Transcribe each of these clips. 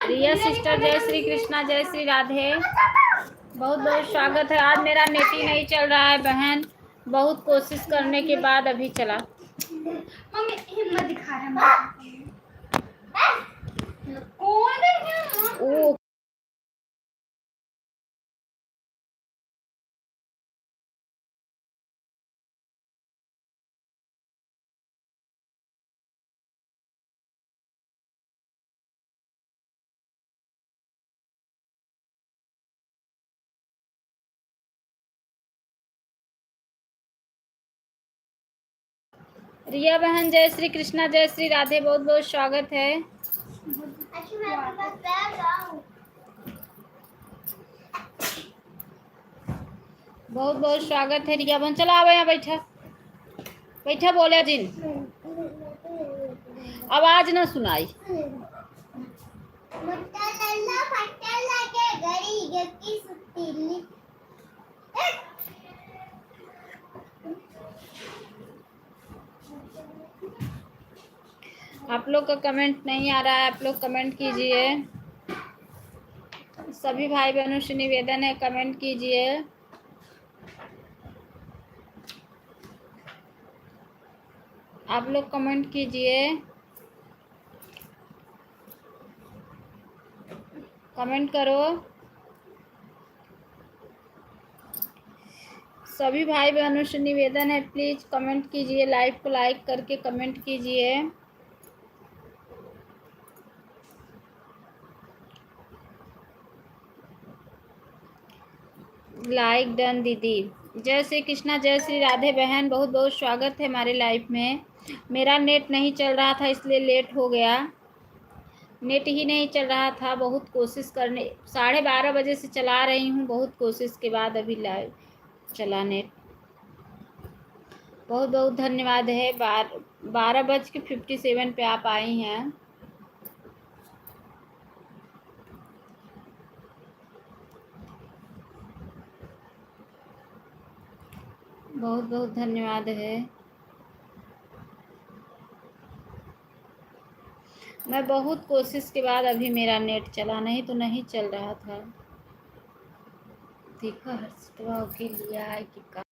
रिया sister जय श्री कृष्णा जय श्री राधे, बहुत बहुत स्वागत है। आज मेरा नेट ही नहीं चल रहा है बहन, बहुत कोशिश करने के बाद अभी चला। मम्मी हिम्मत दिखा रहा है कौन है ओ रिया बहन जय श्री कृष्णा जय श्री राधे, बहुत बहुत स्वागत है। बहुत बहुत स्वागत है रिया बहन। चलो आओ यहाँ बैठा बैठा, बोले जिन आवाज ना सुनाई। आप लोग का कमेंट नहीं आ रहा है, आप लोग कमेंट कीजिए। सभी भाई बहनों से निवेदन है, कमेंट कीजिए। आप लोग कमेंट कीजिए, कमेंट करो। सभी भाई बहनों से निवेदन है, प्लीज कमेंट कीजिए, लाइव को लाइक करके कमेंट कीजिए। लाइक डन दीदी। जय श्री कृष्णा जय श्री राधे बहन, बहुत बहुत स्वागत है हमारे लाइव में। मेरा नेट नहीं चल रहा था इसलिए लेट हो गया, नेट ही नहीं चल रहा था। बहुत कोशिश करने 12:30 बजे से चला रही हूँ, बहुत कोशिश के बाद अभी लाइव चला नेट। बहुत बहुत धन्यवाद है। 12:57 पे आप आई हैं। बहुत बहुत धन्यवाद है। मैं बहुत कोशिश के बाद अभी मेरा नेट चला, नहीं तो नहीं चल रहा था। देखो हर्षितवा के लिया है कि का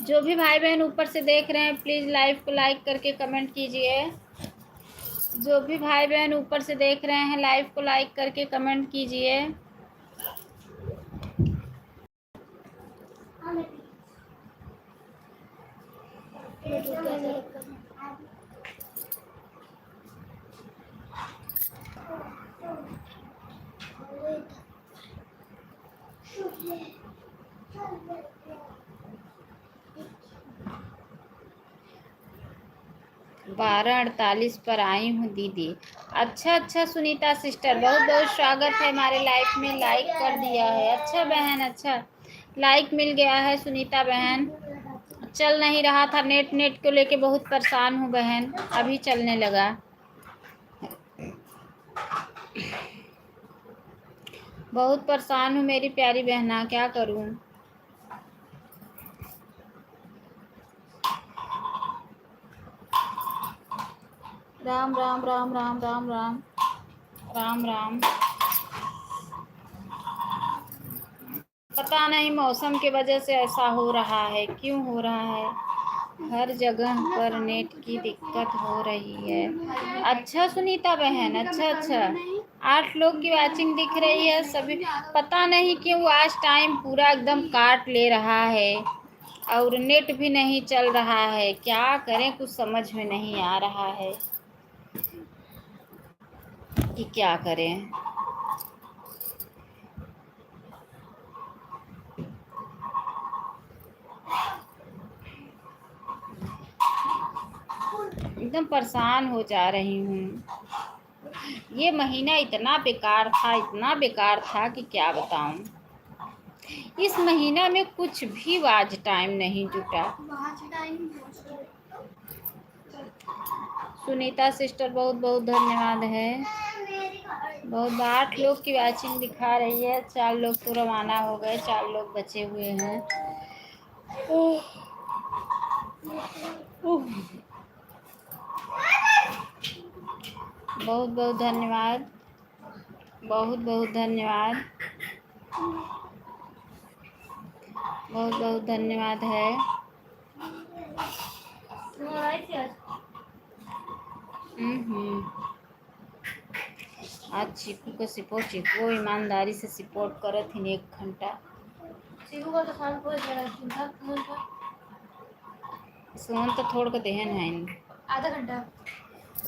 जो भी भाई बहन ऊपर से देख रहे हैं प्लीज़ लाइव को लाइक करके कमेंट कीजिए। जो भी भाई बहन ऊपर से देख रहे हैं लाइव को लाइक करके कमेंट कीजिए। 12:48 पर आई हूँ दीदी। अच्छा सुनीता सिस्टर, बहुत बहुत स्वागत है हमारे लाइव में। लाइक कर दिया है, अच्छा बहन, अच्छा लाइक मिल गया है सुनीता बहन। चल नहीं रहा था नेट को लेके बहुत परेशान हूँ बहन, अभी चलने लगा। बहुत परेशान हूँ मेरी प्यारी बहना, क्या करूँ। राम राम राम राम राम राम राम राम। पता नहीं मौसम की वजह से ऐसा हो रहा है, क्यों हो रहा है। हर जगह पर नेट की दिक्कत हो रही है। अच्छा सुनीता बहन, अच्छा 8 लोग की वाचिंग दिख रही है सभी। पता नहीं क्यों आज टाइम पूरा एकदम काट ले रहा है और नेट भी नहीं चल रहा है। क्या करें, कुछ समझ में नहीं आ रहा है कि क्या करें। एकदम परेशान हो जा रही हूँ। ये महीना इतना बेकार था, इतना बेकार था कि क्या बताऊँ। इस महीना में कुछ भी वाज टाइम नहीं जुटा। सुनीता सिस्टर बहुत बहुत धन्यवाद है। बहुत 8 लोग की वॉचिंग दिखा रही है, 4 लोग तो रवाना हो गए, 4 लोग बचे हुए हैं। बहुत बहुत धन्यवाद, बहुत बहुत धन्यवाद, बहुत बहुत धन्यवाद है। आज चीकू को सपोर्ट, चीकू ईमानदारी से सपोर्ट करत ही 1 घंटा। चीकू का तो शाम को सोन तो थोड़ के देहन है आधा घंटा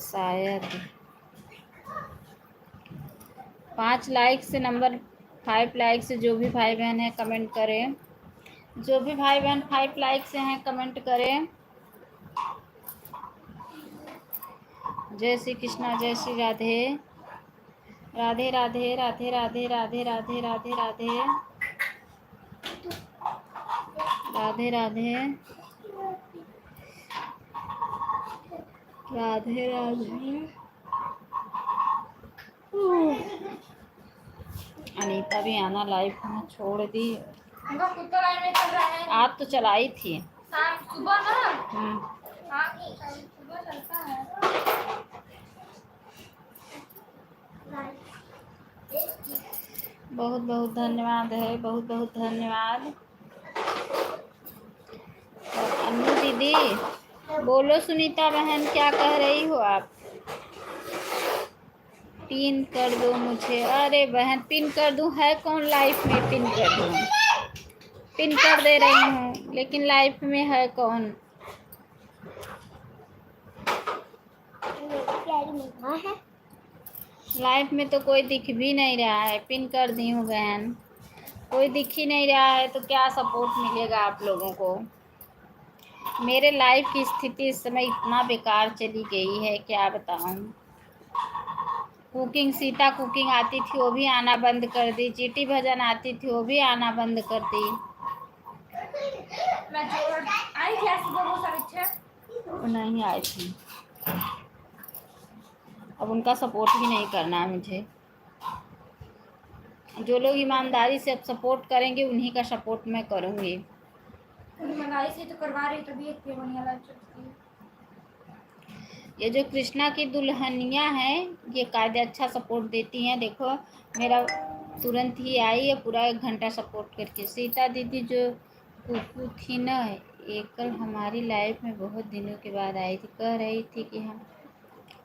शायद। 5 लाइक से नंबर 5 लाइक से जो भी भाई बहन है कमेंट करें। जो भी भाई बहन 5 लाइक से हैं कमेंट करें। जय श्री कृष्णा, जय श्री राधे, राधे राधे राधे राधे राधे राधे राधे राधे राधे राधे राधे राधे। अनीता भी आना लाइव में छोड़ दी। उनका कुत्ता लाइन में चल रहा है। आज तो चलाई थी शाम सुबह ना। हाँ सुबह चलता है। बहुत बहुत धन्यवाद है, बहुत बहुत धन्यवाद। अन्नू दीदी बोलो, सुनीता बहन क्या कह रही हो आप? पिन कर दो मुझे। अरे बहन पिन कर दूं? है कौन लाइफ में पिन कर दूं? पिन कर दे रही हूँ लेकिन लाइफ में है कौन? लाइफ में तो कोई दिख भी नहीं रहा है। पिन कर दी हूँ बहन, कोई दिख ही नहीं रहा है तो क्या सपोर्ट मिलेगा आप लोगों को? मेरे लाइफ की स्थिति इस समय इतना बेकार चली गई है, क्या बताऊँ। कुकिंग, सीता कुकिंग आती थी वो भी आना बंद कर दी। चीटी भजन आती थी वो भी आना बंद कर दी। मैं जोड़ आई थी आज सुबह वो समीक्षा। वो नहीं आई थी। अब उनका सपोर्ट भी नहीं करना है मुझे। जो लोग ईमानदारी से अब सपोर्ट करेंगे उन्हीं का सपोर्ट मैं करूँगी। ईमानदारी से तो करवा रही तभी एक बढ़िया लाइफ चलती है। ये जो कृष्णा की दुल्हनिया हैं ये कायदे अच्छा सपोर्ट देती हैं। देखो मेरा तुरंत ही आई है, पूरा 1 घंटा सपोर्ट करके। सीता दीदी जो कुकू थी ना, ये कल हमारी लाइफ में बहुत दिनों के बाद आई थी। कह रही थी कि हम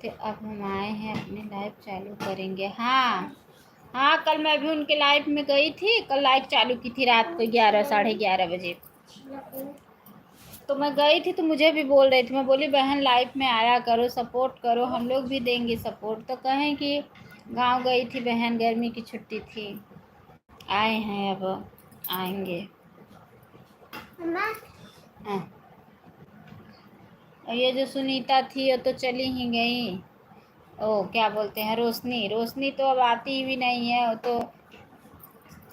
तो अब हम आए हैं, अपनी लाइफ चालू करेंगे। हाँ हाँ, कल मैं भी उनके लाइफ में गई थी। कल लाइव चालू की थी रात को 11 साढ़े 11 बजे। तो मैं गई थी तो मुझे भी बोल रही थी। मैं बोली बहन लाइफ में आया करो, सपोर्ट करो, हम लोग भी देंगे सपोर्ट। तो कहें कि गांव गई थी बहन, गर्मी की छुट्टी थी, आए हैं अब आएंगे। हाँ। और ये जो सुनीता थी वो तो चली ही गई। ओ क्या बोलते हैं, रोशनी। रोशनी तो अब आती भी नहीं है, वो तो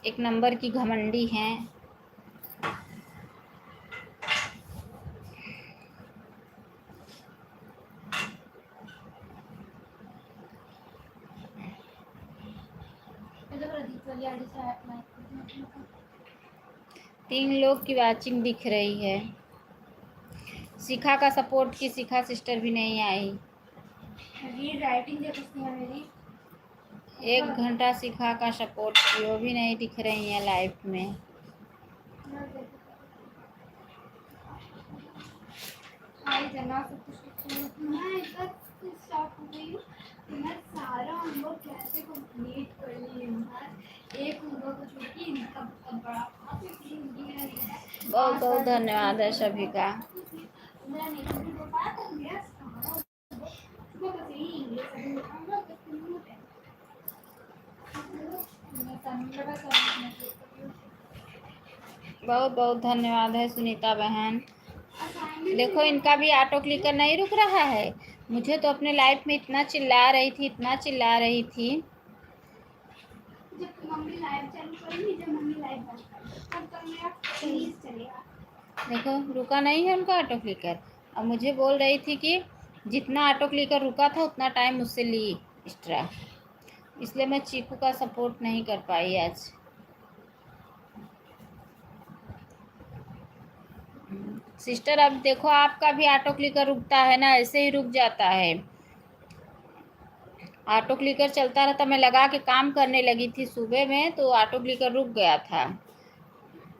1 नंबर की घमंडी हैं। से 3 लोग की वॉचिंग दिख रही है। शिखा का सपोर्ट की, शिखा सिस्टर भी नहीं आई। रीड राइटिंग देखती है मेरी। 1 घंटा शिखा का सपोर्ट की, वो भी नहीं दिख रही है लाइफ में। आई जना सब कुछ मैं इतना शॉक हो गई हूँ कि मैं सारा होमवर्क कैसे कंप्लीट कर ली हूँ यार। एक होमवर्क को छोड़ के इनका बहुत बड़ा बहुत बहुत धन्यवाद है सभी का। मेरा नहीं हो पाया तो मेरा सारा सुबह बस यही इंग्लिश अभी हम लोग बहुत बहुत धन्यवाद है सुनीता बहन। देखो इनका भी ऑटो क्लिकर नहीं रुक रहा है। मुझे तो अपने लाइफ में इतना चिल्ला रही थी, इतना चिल्ला रही थी। जब मम्मी लाइव चालू करेंगी, जब मम्मी लाइव बंद तो मेरा प्लीज चलेगा। देखो रुका नहीं है उनका ऑटो क्लिकर। अब मुझे बोल रही थी कि जितना ऑटो क्लिकर रुका था उतना टाइम मुझसे ली एक्स्ट्रा, इसलिए मैं चीकू का सपोर्ट नहीं कर पाई आज। सिस्टर अब देखो आपका भी ऑटो क्लिकर रुकता है ना, ऐसे ही रुक जाता है। ऑटो क्लिकर चलता रहता, मैं लगा के काम करने लगी थी सुबह में तो ऑटो क्लिकर रुक गया था,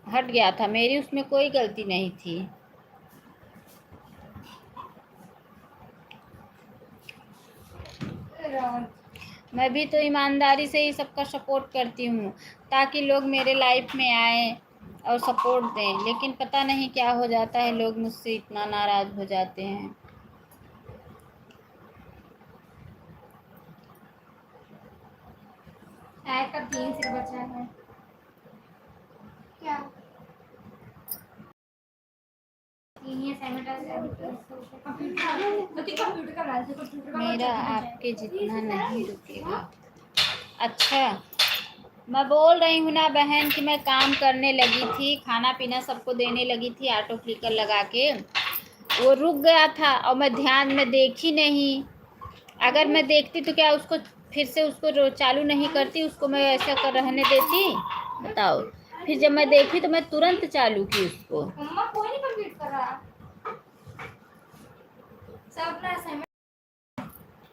हट गया था, मेरी उसमें कोई गलती नहीं थी। मैं भी तो ईमानदारी से ही सबका सपोर्ट करती हूँ ताकि लोग मेरे लाइफ में आए और सपोर्ट दें, लेकिन पता नहीं क्या हो जाता है, लोग मुझसे इतना नाराज़ हो जाते हैं। चाय का 3 सिर बचा है क्या? मेरा आपके जितना नहीं रुकेगा। अच्छा मैं बोल रही हूँ ना बहन कि मैं काम करने लगी थी, खाना पीना सबको देने लगी थी, ऑटो क्लिकर लगा के वो रुक गया था और मैं ध्यान में देखी नहीं। अगर मैं देखती तो क्या उसको फिर से उसको चालू नहीं करती, उसको मैं ऐसा कर रहने देती बताओ। फिर जब मैं देखी तो मैं तुरंत चालू की उसको। मम्मा कोई नहीं कंप्लीट कर रहा सब अपना असाइनमेंट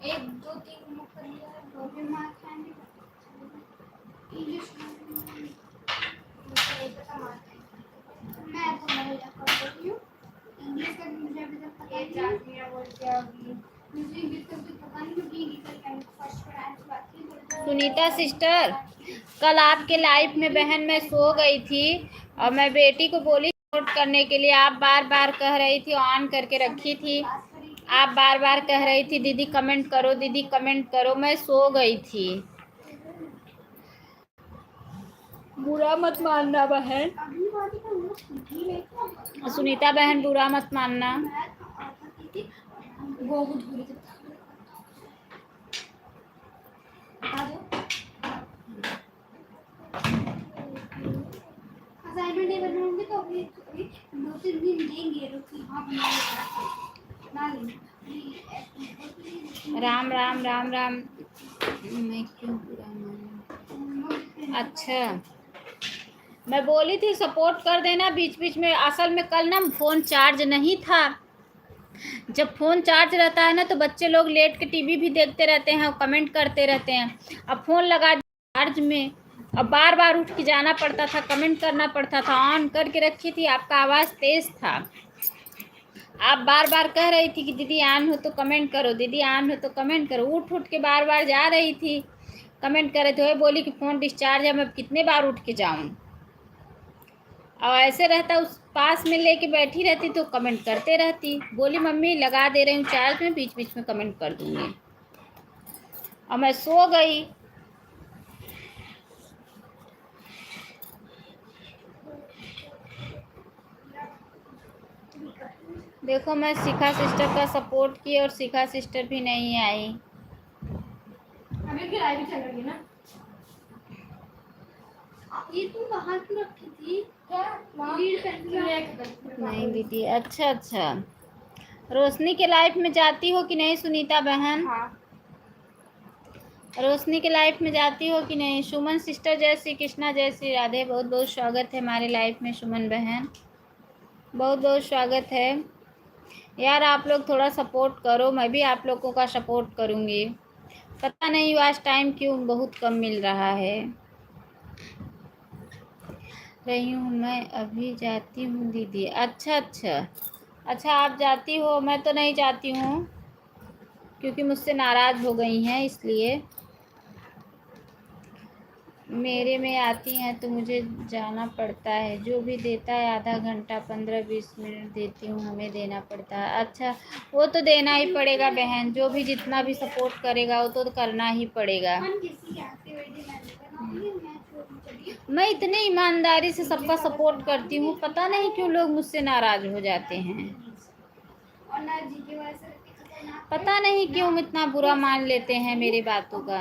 1 2 3 होमवर्क कर लिया है, 2 भी मार्क खाएंगे इंग्लिश मैं तो नहीं कर रही हूँ इंग्लिश का मुझे अभी तक पता नहीं। मेरा बोल के अभी मुझे इंग्लिश का भी पता नहीं क्योंकि इंग्लिश का फर्स्ट पढ़ाने की बात थी। सुनीता सिस्टर कल आपके लाइफ में बहन मैं सो गई थी और मैं बेटी को बोली सपोर्ट करने के लिए, आप बार बार कह रही थी, ऑन करके रखी थी, आप बार बार कह रही थी दीदी कमेंट करो, दीदी कमेंट करो, मैं सो गई थी। बुरा मत मानना बहन, सुनीता बहन बुरा मत मानना। असाइनमेंट नहीं बनाऊंगी तो अभी 2-3 दिन देंगे रुकी हाँ बना राम राम राम राम। मैं क्यों बुरा मानूं? अच्छा मैं बोली थी सपोर्ट कर देना बीच बीच में, असल में कल ना फ़ोन चार्ज नहीं था। जब फ़ोन चार्ज रहता है ना तो बच्चे लोग लेट के टीवी भी देखते रहते हैं और कमेंट करते रहते हैं। अब फ़ोन लगा चार्ज में, अब बार बार उठ के जाना पड़ता था, कमेंट करना पड़ता था, ऑन करके रखी थी, आपका आवाज़ तेज़ था, आप बार बार कह रही थी कि दीदी ऑन हो तो कमेंट करो, दीदी ऑन हो तो कमेंट करो, उठ उठ के बार बार जा रही थी, कमेंट कर रहे थे। वही बोली कि फ़ोन डिस्चार्ज है, मैं कितने बार उठ के जाऊँ, और ऐसे रहता उस पास में लेके बैठी रहती तो कमेंट करते रहती। बोली मम्मी लगा दे रही हूँ चार्ज में, बीच बीच में कमेंट कर दूँगी, और मैं सो गई। देखो मैं शिखा सिस्टर का सपोर्ट की और शिखा सिस्टर भी नहीं आई। अभी की लाइव चल रही है ना, ये तू वहाँ क्यों रखी थी क्या? लीड पेंसिल नहीं दीदी अच्छा अच्छा, रोशनी के लाइफ में जाती हो कि नहीं सुनीता बहन? हाँ रोशनी के लाइफ में जाती हो कि नहीं? सुमन सिस्टर जय श्री कृष्णा जय श्री राधे, बहुत बहुत स्वागत है हमारे लाइफ में सुमन बहन, बहुत बहुत स्वागत है यार। आप लोग थोड़ा सपोर्ट करो, मैं भी आप लोगों का सपोर्ट करूँगी। पता नहीं आज टाइम क्यों बहुत कम मिल रहा है। रही हूँ मैं अभी जाती हूँ दीदी। अच्छा अच्छा अच्छा आप जाती हो, मैं तो नहीं जाती हूँ क्योंकि मुझसे नाराज़ हो गई हैं, इसलिए मेरे में आती हैं तो मुझे जाना पड़ता है, जो भी देता है आधा घंटा 15-20 मिनट देती हूँ, हमें देना पड़ता है। अच्छा वो तो देना ही पड़ेगा बहन, जो भी जितना भी सपोर्ट करेगा वो तो करना ही पड़ेगा। मैं इतनी ईमानदारी से सबका सपोर्ट करती हूँ, पता नहीं क्यों लोग मुझसे नाराज़ हो जाते हैं, पता नहीं क्यों इतना बुरा मान लेते हैं मेरी बातों का।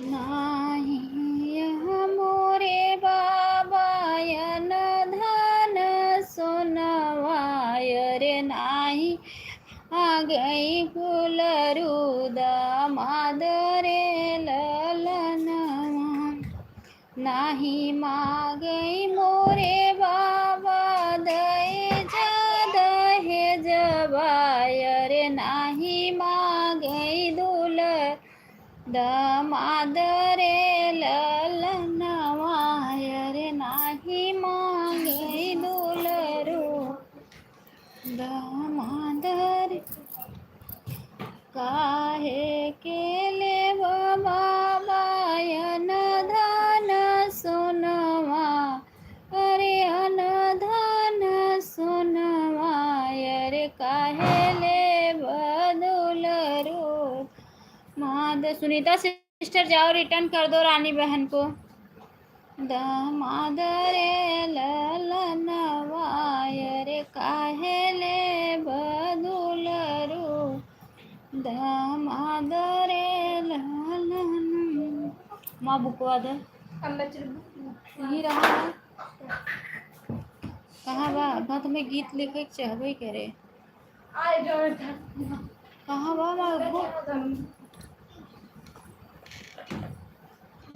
नाही यह मोरे बाबा यन धन सोनवाय रे नाही आ गई फुलरुदा मादरे ललनवा नाही मागई मोरे बाबा दये जा दहे जबाय रे नाही मागई दुल दामादरे ललनवाय रे नाही मागई दुलरू दामादरे काहे केले बाबा यन धन सोनवा अरे अनधन सोनवा अरे काहे ले बदुल रूप माद सुनीता सिस्टर जाओ रिटर्न कर दो रानी बहन को दामाद रे ललनवाय रे काहे ले बदुल रूप दामाद रे ललन माँ बुकवा दे यही रहा है कहाँ बा बा तुम्हें गीत लिखे चाहबे करे कहाँ बा माँ बुक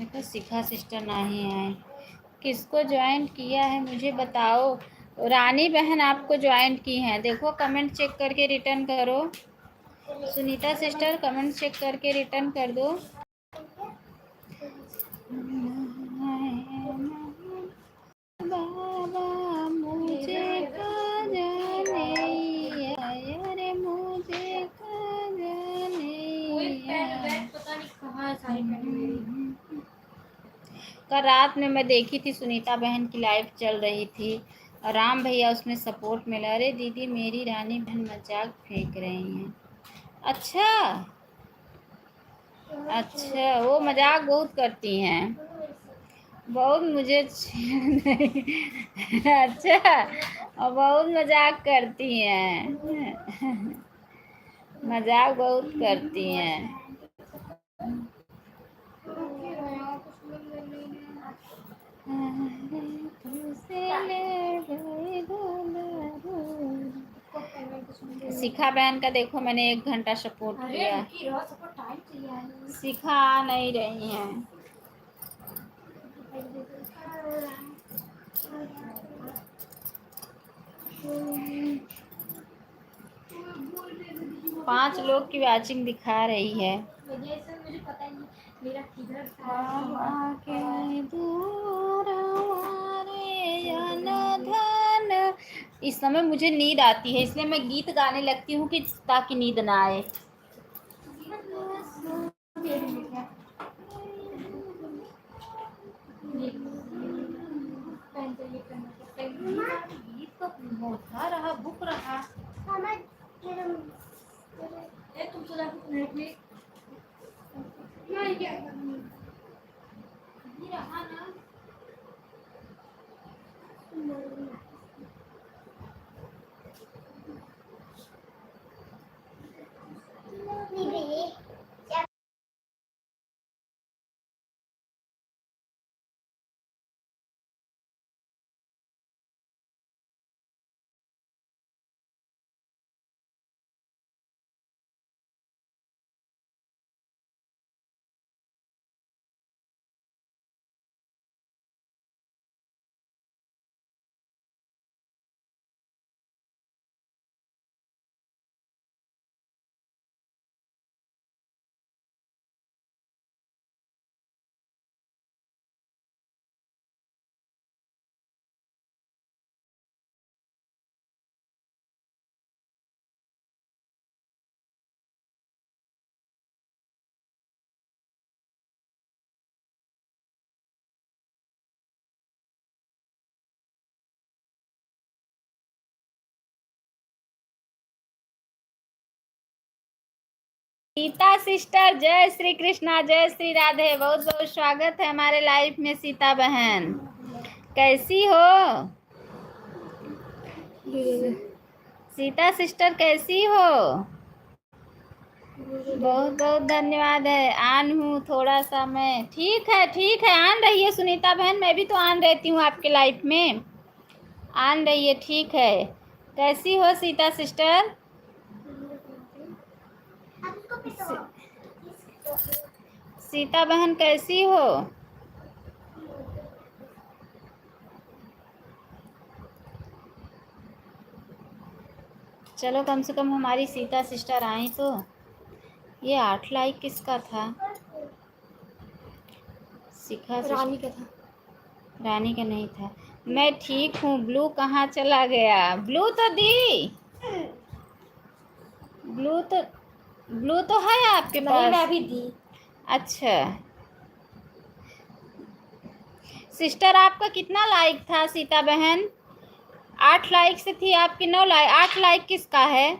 देखो शिखा सिस्टर नहीं है किसको ज्वाइन किया है मुझे बताओ रानी बहन आपको ज्वाइन की हैं देखो कमेंट चेक करके रिटर्न करो सुनीता सिस्टर कमेंट चेक करके रिटर्न कर दो बाबा मुझे जाने अरे मुझे कल रात में मैं देखी थी सुनीता बहन की लाइव चल रही थी और राम भैया उसमें सपोर्ट मिला अरे दीदी मेरी रानी बहन मजाक फेंक रही हैं अच्छा अच्छा वो मजाक बहुत करती हैं बहुत मुझे अच्छा और बहुत मजाक करती हैं मजाक बहुत करती हैं शिखा बहन का देखो मैंने 1 घंटा सपोर्ट किया शिखा आ नहीं रही हैं 5 लोग की वॉचिंग दिखा रही है मुझे पता नहीं मेरा किधर धन इस समय मुझे नींद आती है इसलिए मैं गीत गाने लगती हूँ कि ताकि नींद ना आए गीत तो मोटा रहा बुक रहा तुम सुना नहीं क्या रहा ना सीता सिस्टर जय श्री कृष्णा जय श्री राधे बहुत बहुत स्वागत है हमारे लाइफ में सीता बहन कैसी हो सीता सिस्टर कैसी हो बहुत बहुत धन्यवाद है। आन हूँ थोड़ा सा मैं। ठीक है, आन रहिए सुनीता बहन, मैं भी तो आन रहती हूँ आपके लाइफ में। आन रहिए, ठीक है। कैसी हो सीता सिस्टर? सीता बहन कैसी हो? चलो कम से कम हमारी सीता सिस्टर आई तो। ये 8 लाइक किसका था? शिखा रानी का था। रानी का नहीं था। मैं ठीक हूँ। ब्लू कहाँ चला गया? ब्लू तो दी। ब्लू तो है आपके नहीं, पास। मैं भी दी। अच्छा सिस्टर, आपका कितना लाइक था सीता बहन? 8 लाइक से थी आपकी 9 लाइक। 8 लाइक किसका है?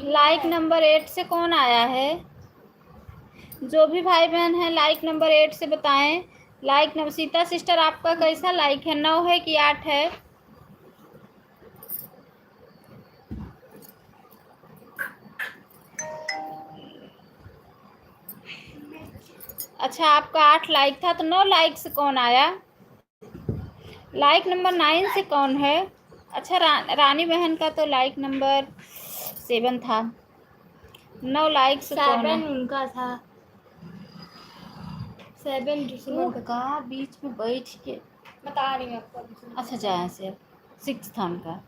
लाइक नंबर 8 से कौन आया है? जो भी भाई बहन है लाइक नंबर 8 से बताएं। लाइक नंबर सीता सिस्टर आपका कैसा लाइक है? 9 है कि 8 है? अच्छा आपका 8 लाइक था तो 9 लाइक से कौन आया? लाइक नंबर 9 से कौन है? अच्छा रानी बहन का तो लाइक नंबर 7 था। 9 लाइक से कौन है? 7 उनका था। 7 वो का बीच में बैठ के बता रही हूँ आपको। अच्छा जहाँ से 6 था उनका।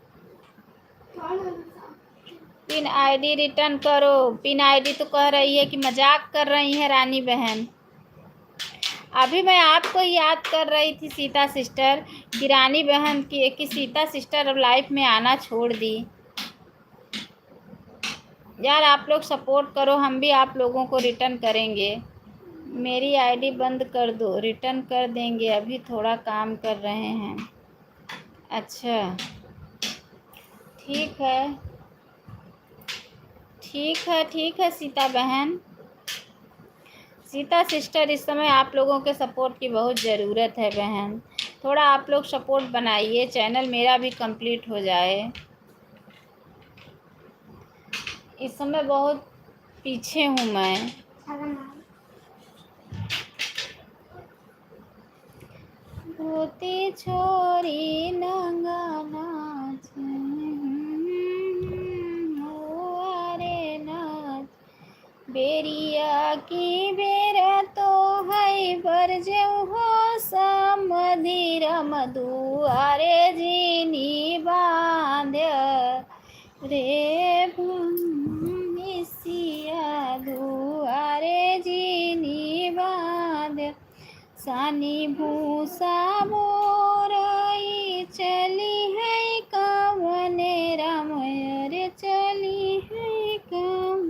पिन आईडी रिटर्न करो। पिन आईडी तो कह रही है कि मजाक कर रही है रानी बहन। अभी मैं आपको याद कर रही थी सीता सिस्टर कि रानी बहन की सीता सिस्टर अब लाइफ में आना छोड़ दी। यार आप लोग सपोर्ट करो, हम भी आप लोगों को रिटर्न करेंगे। मेरी आईडी बंद कर दो, रिटर्न कर देंगे, अभी थोड़ा काम कर रहे हैं। अच्छा ठीक है, ठीक है सीता बहन। सीता सिस्टर इस समय आप लोगों के सपोर्ट की बहुत ज़रूरत है बहन। थोड़ा आप लोग सपोर्ट बनाइए, चैनल मेरा भी कंप्लीट हो जाए। इस समय बहुत पीछे हूँ मैं। धोती छोरी नंगा नाच अरे नाच बेरिया की बेरा तो है बरजे हो समधीर मधुआरे जीनी बांध रे मिसिया दुआरे जीनी बांध सानी भूसा मोरई चली है कवने रामयर चली है कम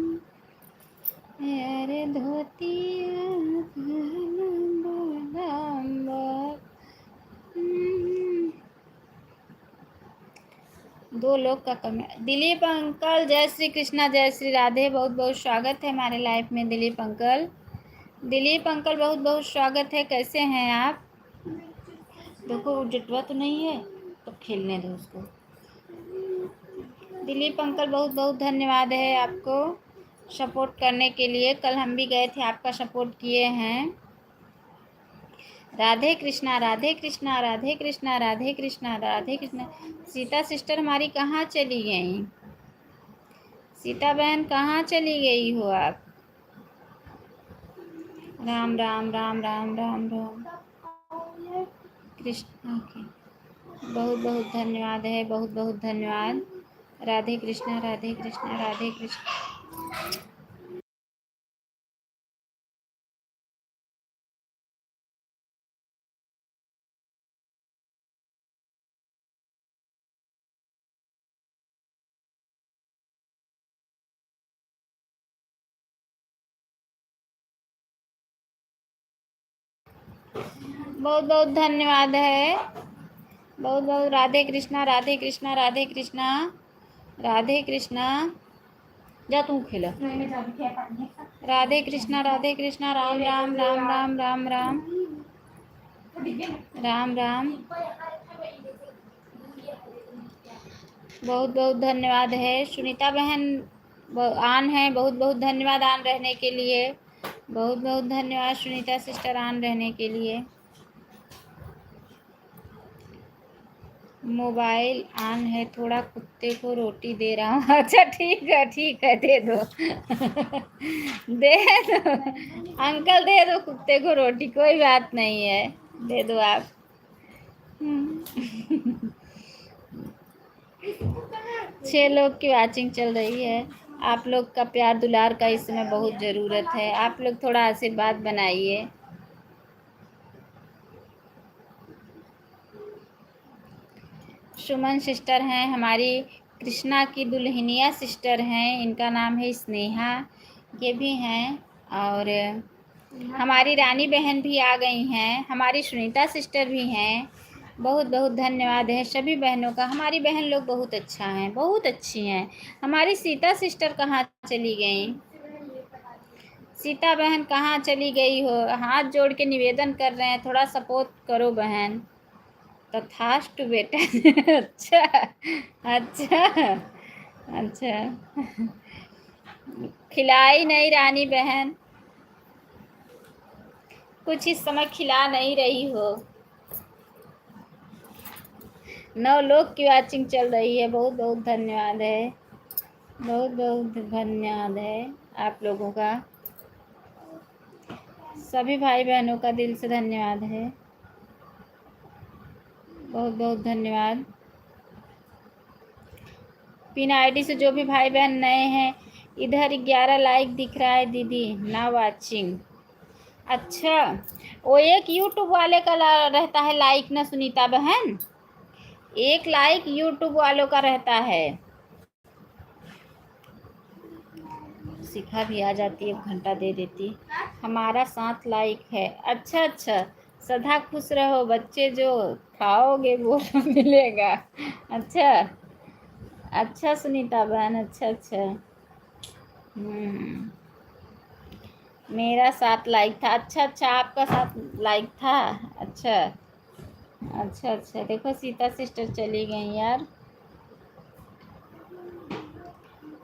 अरे धोतिया दो लोग का कमेंट। दिलीप अंकल जय श्री कृष्णा जय श्री राधे, बहुत बहुत स्वागत है हमारे लाइफ में दिलीप अंकल। दिलीप अंकल बहुत बहुत स्वागत है। कैसे हैं आप? देखो जटवा तो नहीं है तो खेलने दो उसको। दिलीप अंकल बहुत बहुत धन्यवाद है आपको सपोर्ट करने के लिए। कल हम भी गए थे, आपका सपोर्ट किए हैं। राधे कृष्णा राधे कृष्णा राधे कृष्णा राधे कृष्णा राधे कृष्णा। सीता सिस्टर हमारी कहाँ चली गई? सीता बहन कहाँ चली गई हो आप? राम राम राम राम राम राम कृष्ण की बहुत बहुत धन्यवाद है, बहुत बहुत धन्यवाद। राधे कृष्णा राधे कृष्णा राधे कृष्णा। बहुत बहुत धन्यवाद है, बहुत बहुत। राधे कृष्णा राधे कृष्णा राधे कृष्णा राधे कृष्णा। जा तू खेला। राधे कृष्णा राम राम राम राम राम राम राम राम। बहुत बहुत धन्यवाद है सुनीता बहन, आन है, बहुत बहुत धन्यवाद आन रहने के लिए, बहुत बहुत धन्यवाद सुनीता सिस्टर आन रहने के लिए। मोबाइल ऑन है, थोड़ा कुत्ते को रोटी दे रहा हूँ। अच्छा ठीक है दे दो। दे दो अंकल, दे दो कुत्ते को रोटी, कोई बात नहीं है, दे दो आप। 6 लोग की वॉचिंग चल रही है। आप लोग का प्यार दुलार का इस समय बहुत ज़रूरत है, आप लोग थोड़ा आशीर्वाद बनाइए। सुमन सिस्टर हैं हमारी, कृष्णा की दुल्हनिया सिस्टर हैं, इनका नाम है स्नेहा, ये भी हैं, और हमारी रानी बहन भी आ गई हैं, हमारी सुनीता सिस्टर भी हैं। बहुत बहुत धन्यवाद है सभी बहनों का, हमारी बहन लोग बहुत अच्छा हैं, बहुत अच्छी हैं। हमारी सीता सिस्टर कहाँ चली गई? सीता बहन कहाँ चली गई हो? हाथ जोड़ के निवेदन कर रहे हैं, थोड़ा सपोर्ट करो बहन। तथास्तु बेटा। अच्छा अच्छा अच्छा, खिलाई नहीं रानी बहन, कुछ इस समय खिला नहीं रही हो। 9 लोग की वॉचिंग चल रही है, बहुत बहुत धन्यवाद है, बहुत बहुत धन्यवाद है आप लोगों का, सभी भाई बहनों का दिल से धन्यवाद है, बहुत बहुत धन्यवाद। पिन आईडी से जो भी भाई बहन नए हैं, इधर 11 लाइक दिख रहा है दीदी, ना वाचिंग। अच्छा, वो एक यूट्यूब वाले का रहता है लाइक ना सुनीता बहन, एक लाइक यूट्यूब वालों का रहता है। शिखा भी आ जाती, 1 घंटा दे देती। हमारा 7 लाइक है। अच्छा अच्छा, सदा खुश रहो बच्चे, जो खाओगे वो मिलेगा। अच्छा अच्छा सुनीता बहन, अच्छा अच्छा। मेरा 7 लाइक था। अच्छा अच्छा, आपका 7 लाइक था। अच्छा अच्छा अच्छा, देखो सीता सिस्टर चली गई यार।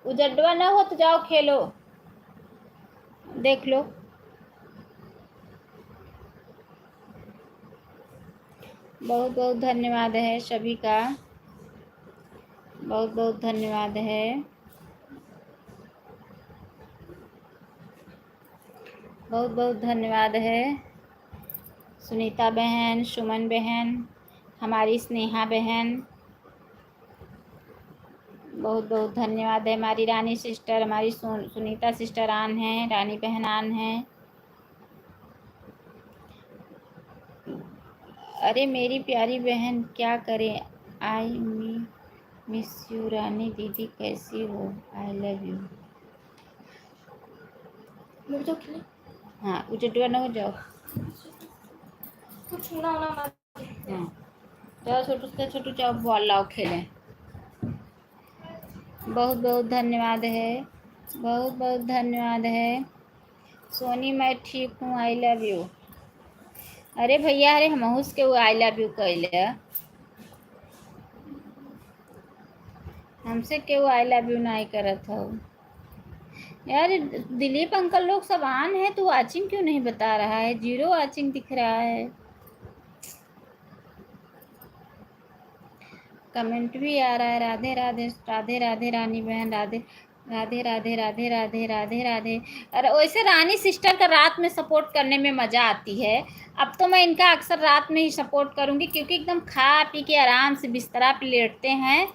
उजड्डवा ना हो तो जाओ खेलो, देख लो। बहुत बहुत धन्यवाद है सभी का, बहुत बहुत धन्यवाद है, बहुत बहुत धन्यवाद है। सुनीता बहन, सुमन बहन, हमारी स्नेहा बहन, बहुत बहुत धन्यवाद है। हमारी रानी सिस्टर, हमारी सुनीता सिस्टर आन हैं, रानी बहन आन हैं। अरे मेरी प्यारी बहन क्या करें, आई मिस यू रानी दीदी, कैसी हो, आई लव यू। हाँ उजड्डवा ना हो जाओ, कुछ ना होना मत। हाँ जाओ छोटू से छोटू, जाओ बॉल लाओ खेलें। बहुत बहुत धन्यवाद है, बहुत बहुत धन्यवाद है। सोनी मैं ठीक हूँ, आई लव यू। अरे भैया, अरे हम के वो आई लव यू कहले, हमसे क्यों आई लव यू नहीं करत हो यार? दिलीप अंकल लोग सब आन है तो वाचिंग क्यों नहीं बता रहा है? 0 वाचिंग दिख रहा है, कमेंट भी आ रहा है राधे राधे राधे राधे रानी बहन, राधे राधे राधे राधे राधे राधे राधे। अरे वैसे रानी सिस्टर का रात में सपोर्ट करने में मज़ा आती है। अब तो मैं इनका अक्सर रात में ही सपोर्ट करूँगी, क्योंकि एकदम खा पी के आराम से बिस्तरा पे लेटते हैं,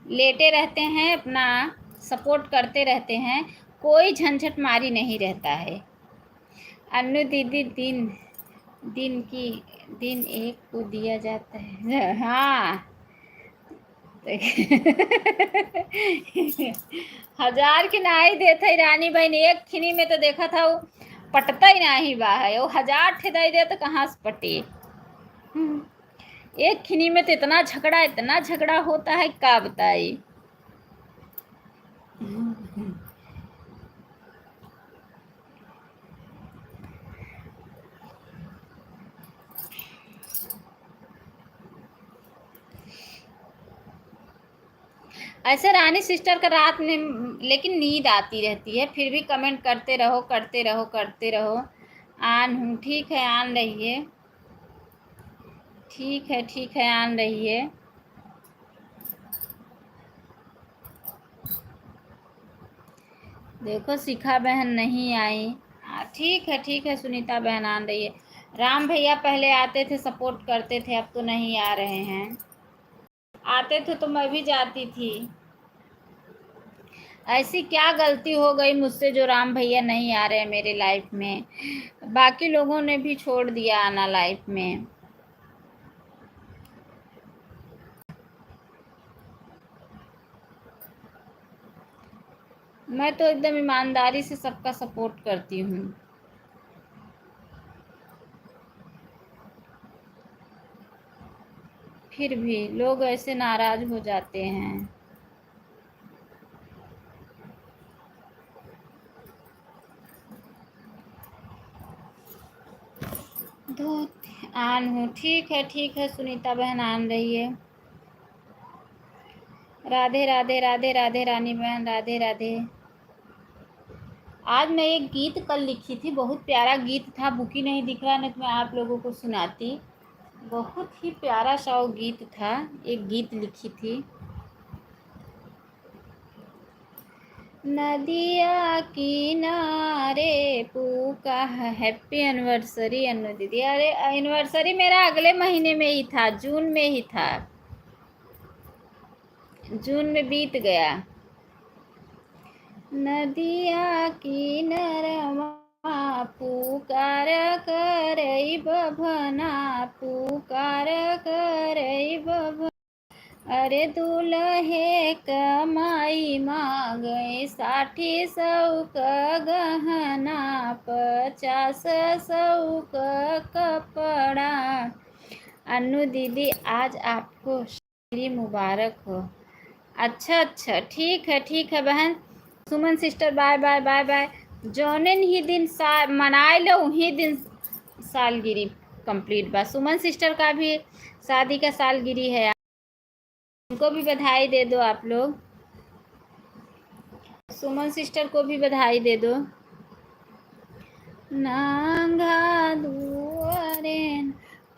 लेटे रहते हैं, अपना सपोर्ट करते रहते हैं, कोई झंझट मारी नहीं रहता है। अन्नू दीदी, दिन दिन की दिन एक को दिया जाता है। हाँ 1000 की नाही देते रानी बहन, एक खिनी में तो देखा था वो पटता ही नहीं बा है, वो 1000 ठे दे दे तो कहाँ से पटे। एक खिनी में तो इतना झगड़ा होता है, क्या बताई। ऐसे रानी सिस्टर का रात में लेकिन नींद आती रहती है, फिर भी कमेंट करते रहो करते रहो करते रहो। आन हूँ, ठीक है आन रहिए, ठीक है आन रहिए। देखो शिखा बहन नहीं आई। ठीक है सुनीता बहन आन रही है। राम भैया पहले आते थे, सपोर्ट करते थे, अब तो नहीं आ रहे हैं। आते थे तो मैं भी जाती थी। ऐसी क्या गलती हो गई मुझसे जो राम भैया नहीं आ रहे हैं मेरे लाइफ में? बाकी लोगों ने भी छोड़ दिया आना लाइफ में। मैं तो एकदम ईमानदारी से सबका सपोर्ट करती हूँ। फिर भी लोग ऐसे नाराज हो जाते हैं। धूत आन हूँ, ठीक है सुनीता बहन आन रही है। राधे राधे राधे राधे रानी बहन राधे राधे। आज मैं एक गीत कल लिखी थी, बहुत प्यारा गीत था, बुकी नहीं दिख रहा, नहीं तो मैं आप लोगों को सुनाती। बहुत ही प्यारा सा वो गीत था, एक गीत लिखी थी। नदिया किनारे पूका हैप्पी एनिवर्सरी अनु दीदी। अरे एनिवर्सरी मेरा अगले महीने में ही था, जून में ही था, जून में बीत गया। नदिया किनारमा पुकार करई बभना, पुकार करई बभ। अरे दूल्हे कमाई मांगे 60 100 का गहना, 50 100 का कपड़ा। अनु दीदी आज आपको शादी मुबारक हो। अच्छा ठीक है बहन। Suman sister bye bye bye bye. जौनन ही दिन मनाए लो ही दिन सालगिरी कंप्लीट बा। सुमन सिस्टर का भी शादी का सालगिरी है, उनको भी बधाई दे दो आप लोग। सुमन सिस्टर को भी बधाई दे दो। नांगा दुआरे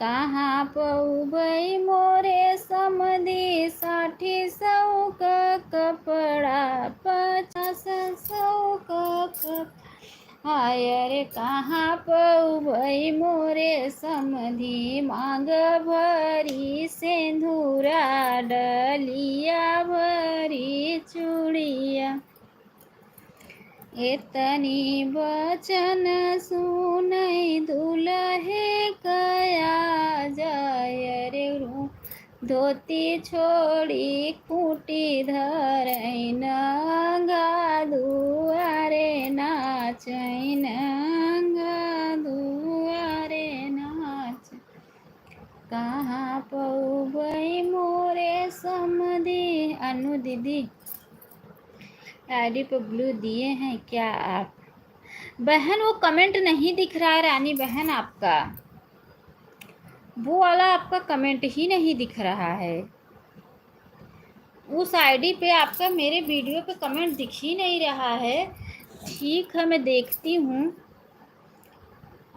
कहाँ पउबई मोरे समधी, 60 100 का कपड़ा, 50 100 का कपड़ा। हाय रे कहाँ पउबई मोरे समधी, मांग भरी सिंदूरा, डलिया भरी चूड़िया। एतनी बचन सुनई दुल्हे कया जाय रे, धोती छोड़ी खूटी धरई, नंगा दुआरे नाचई, नंगा दुआरे नाच। कहाँ पउबई मोरे समधी। अनु दीदी आईडी पे ब्लू दिए हैं क्या आप? बहन वो कमेंट नहीं दिख रहा है रानी बहन आपका, वो वाला आपका कमेंट ही नहीं दिख रहा है। उस आईडी पे आपका मेरे वीडियो पे कमेंट दिख ही नहीं रहा है। ठीक है मैं देखती हूँ,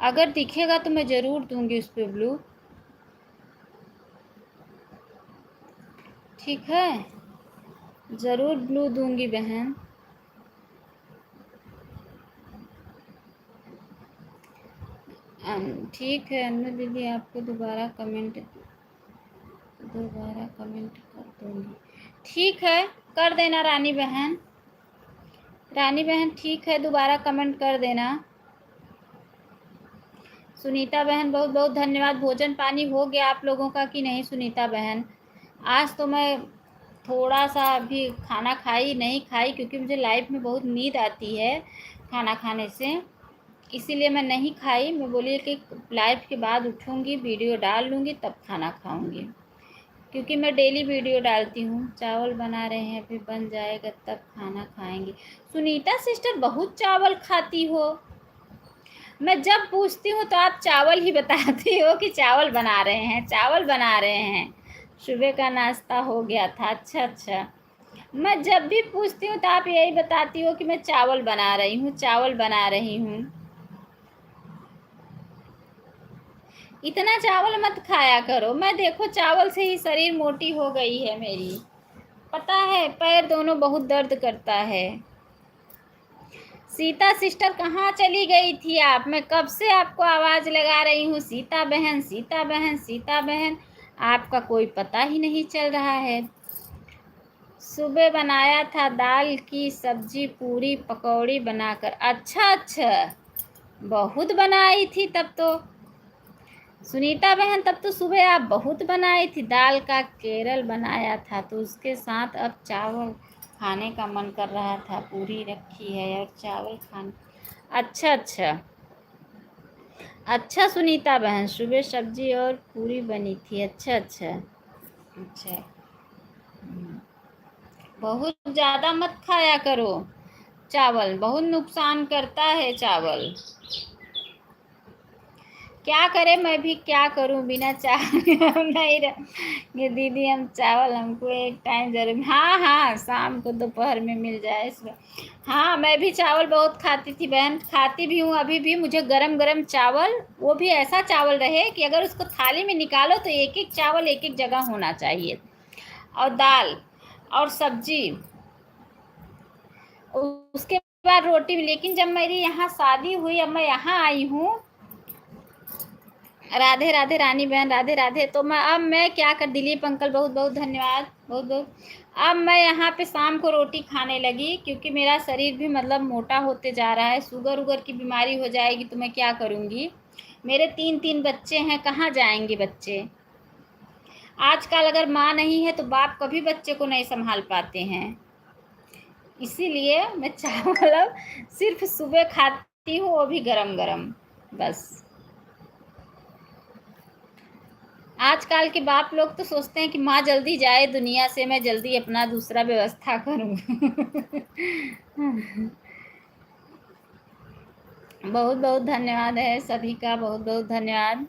अगर दिखेगा तो मैं ज़रूर दूंगी उस पे ब्लू। ठीक है ज़रूर ब्लू दूंगी बहन। ठीक है अनु दीदी आपको दोबारा कमेंट कर दूँगी। ठीक है कर देना रानी बहन। रानी बहन ठीक है दोबारा कमेंट कर देना। सुनीता बहन बहुत बहुत धन्यवाद। भोजन पानी हो गया आप लोगों का कि नहीं सुनीता बहन? आज तो मैं थोड़ा सा अभी खाना खाई नहीं खाई, क्योंकि मुझे लाइफ में बहुत नींद आती है खाना खाने से, इसीलिए मैं नहीं खाई। मैं बोली कि लाइव के बाद उठूँगी, वीडियो डाल लूँगी, तब खाना खाऊँगी, क्योंकि मैं डेली वीडियो डालती हूँ। चावल बना रहे हैं, फिर बन जाएगा तब खाना खाएंगे। सुनीता सिस्टर बहुत चावल खाती हो, मैं जब पूछती हूँ तो आप चावल ही बताती हो कि चावल बना रहे हैं, चावल बना रहे हैं। सुबह का नाश्ता हो गया था। अच्छा मैं जब भी पूछती हूँ तो आप यही बताती हो कि मैं चावल बना रही हूँ, चावल बना रही हूँ। इतना चावल मत खाया करो। मैं देखो चावल से ही शरीर मोटी हो गई है मेरी, पता है, पैर दोनों बहुत दर्द करता है। सीता सिस्टर कहाँ चली गई थी आप? मैं कब से आपको आवाज़ लगा रही हूँ, सीता बहन, सीता बहन, सीता बहन, आपका कोई पता ही नहीं चल रहा है। सुबह बनाया था दाल की सब्जी, पूरी पकौड़ी बनाकर। अच्छा अच्छा, बहुत बनाई थी तब तो सुनीता बहन, तब तो सुबह आप बहुत बनाई थी। दाल का केरल बनाया था तो उसके साथ अब चावल खाने का मन कर रहा था। पूरी रखी है और चावल खाने। अच्छा अच्छा अच्छा सुनीता बहन, सुबह सब्जी और पूरी बनी थी। अच्छा अच्छा अच्छा। बहुत ज़्यादा मत खाया करो चावल, बहुत नुकसान करता है चावल। क्या करें, मैं भी क्या करूं, बिना चावल हम नहीं रहे दीदी। हम चावल हमको एक टाइम जरूर, हाँ हाँ, शाम को दोपहर में मिल जाए इसमें। हाँ, मैं भी चावल बहुत खाती थी बहन, खाती भी हूँ अभी भी। मुझे गरम गरम चावल, वो भी ऐसा चावल रहे कि अगर उसको थाली में निकालो तो एक एक चावल एक एक जगह होना चाहिए, और दाल और सब्जी, उसके बाद रोटी भी। लेकिन जब मेरी यहाँ शादी हुई, अब मैं यहाँ आई हूँ, राधे राधे रानी बहन, राधे राधे। तो मैं क्या कर, दिलीप अंकल बहुत बहुत धन्यवाद, बहुत बहुत। अब मैं यहाँ पे शाम को रोटी खाने लगी, क्योंकि मेरा शरीर भी मतलब मोटा होते जा रहा है। शुगर उगर की बीमारी हो जाएगी तो मैं क्या करूँगी। मेरे 3 बच्चे हैं, कहाँ जाएंगे बच्चे। आजकल अगर माँ नहीं है तो बाप कभी बच्चे को नहीं संभाल पाते हैं। इसीलिए मैं चावल अब सिर्फ सुबह खाती हूँ, वो भी गरम गरम, बस। आजकल के बाप लोग तो सोचते हैं कि माँ जल्दी जाए दुनिया से, मैं जल्दी अपना दूसरा व्यवस्था करूँ। बहुत बहुत धन्यवाद है सभी का, बहुत बहुत धन्यवाद,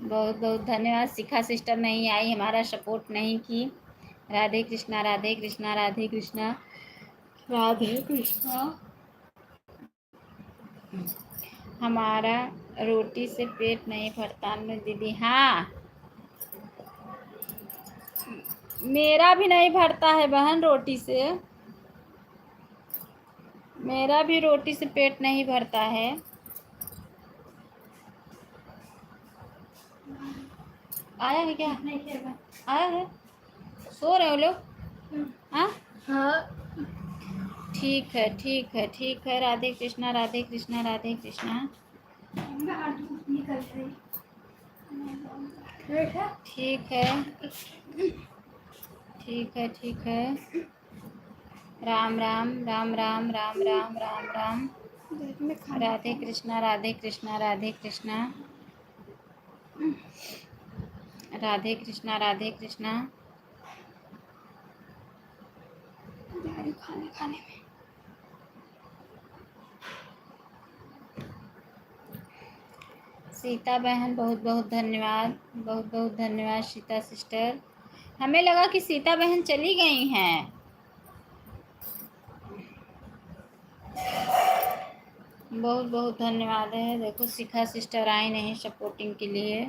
बहुत बहुत धन्यवाद। शिखा सिस्टर नहीं आई, हमारा सपोर्ट नहीं की। राधे कृष्णा, राधे कृष्णा, राधे कृष्णा, राधे कृष्णा। हमारा रोटी से पेट नहीं भरता में दीदी। हाँ, मेरा भी नहीं भरता है बहन रोटी से, मेरा भी रोटी से पेट नहीं भरता है। आया है क्या? नहीं खेल आया है? सो रहे हो लोग? हाँ हाँ, ठीक है, ठीक है, ठीक है। राधे कृष्णा, राधे कृष्णा, राधे कृष्णा। मैं आज निकल रही। ठीक है, ठीक है, ठीक है। राम राम, राम राम, राम राम, राम राम। में खाना राधे कृष्णा, राधे कृष्णा, राधे कृष्णा, राधे कृष्णा, राधे कृष्णा। खाने खाने में सीता बहन बहुत बहुत धन्यवाद, बहुत बहुत धन्यवाद सीता सिस्टर। हमें लगा कि सीता बहन चली गई हैं। बहुत बहुत धन्यवाद है। देखो शिखा सिस्टर आई नहीं सपोर्टिंग के लिए।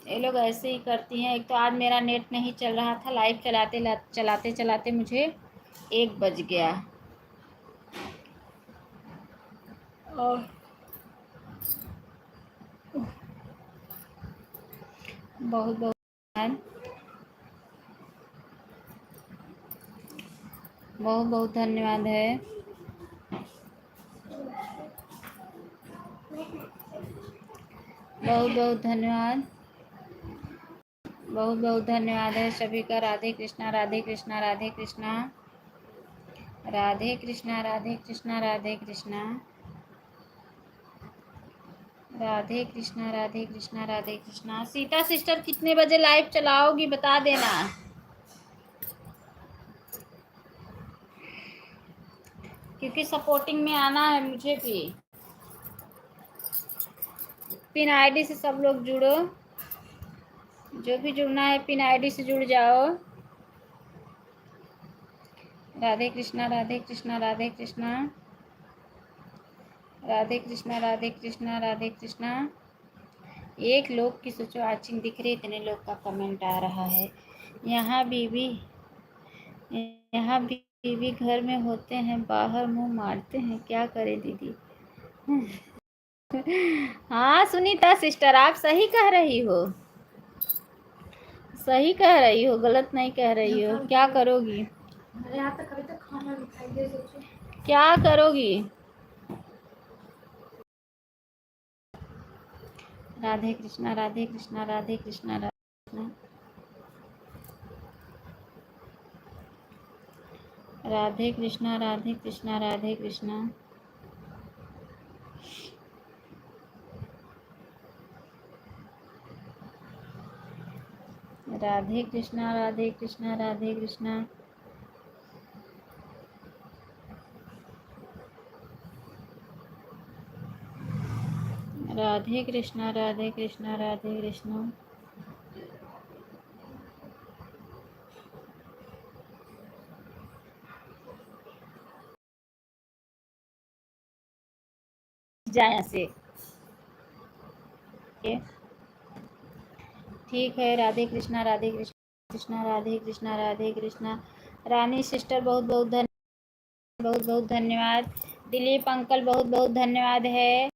ये लोग ऐसे ही करती हैं। एक तो आज मेरा नेट नहीं चल रहा था, लाइव चलाते चलाते मुझे 1 बज गया। और बहुत बहुत धन्यवाद, बहुत बहुत धन्यवाद है। बहुत बहुत धन्यवाद, बहुत बहुत धन्यवाद है सभी का। राधे कृष्णा, राधे कृष्णा, राधे कृष्णा, राधे कृष्णा, राधे कृष्णा, राधे कृष्णा, राधे कृष्णा, राधे कृष्णा, राधे कृष्णा। सीता सिस्टर कितने बजे लाइव चलाओगी बता देना, क्योंकि सपोर्टिंग में आना है मुझे भी। पिन आईडी से सब लोग जुड़ो, जो भी जुड़ना है पिन आईडी से जुड़ जाओ। राधे कृष्णा राधे कृष्णा राधे कृष्णा राधे कृष्णा राधे कृष्णा राधे कृष्णा। एक लोग की सोचो वाचिंग दिख रही, इतने लोग का कमेंट आ रहा है। यहाँ बीवी घर में होते हैं, बाहर मुंह मारते हैं, क्या करें दीदी। हाँ सुनीता सिस्टर, आप सही कह रही हो, सही कह रही हो, गलत नहीं कह रही हो। क्या करोगी, यहाँ तक अभी तक खाना नहीं खाई दे, सोचो क्या करोगी। राधे कृष्णा राधे कृष्णा राधे कृष्णा राधे कृष्णा राधे कृष्णा राधे कृष्णा राधे कृष्णा। राधे कृष्णा राधे कृष्णा राधे कृष्णा। राधे कृष्णा राधे कृष्णा राधे कृष्णा। जाए से ठीक है। राधे कृष्णा राधे कृष्णा राधे कृष्णा राधे कृष्णा। रानी सिस्टर बहुत बहुत धन्यवाद। दिलीप अंकल बहुत बहुत धन्यवाद है,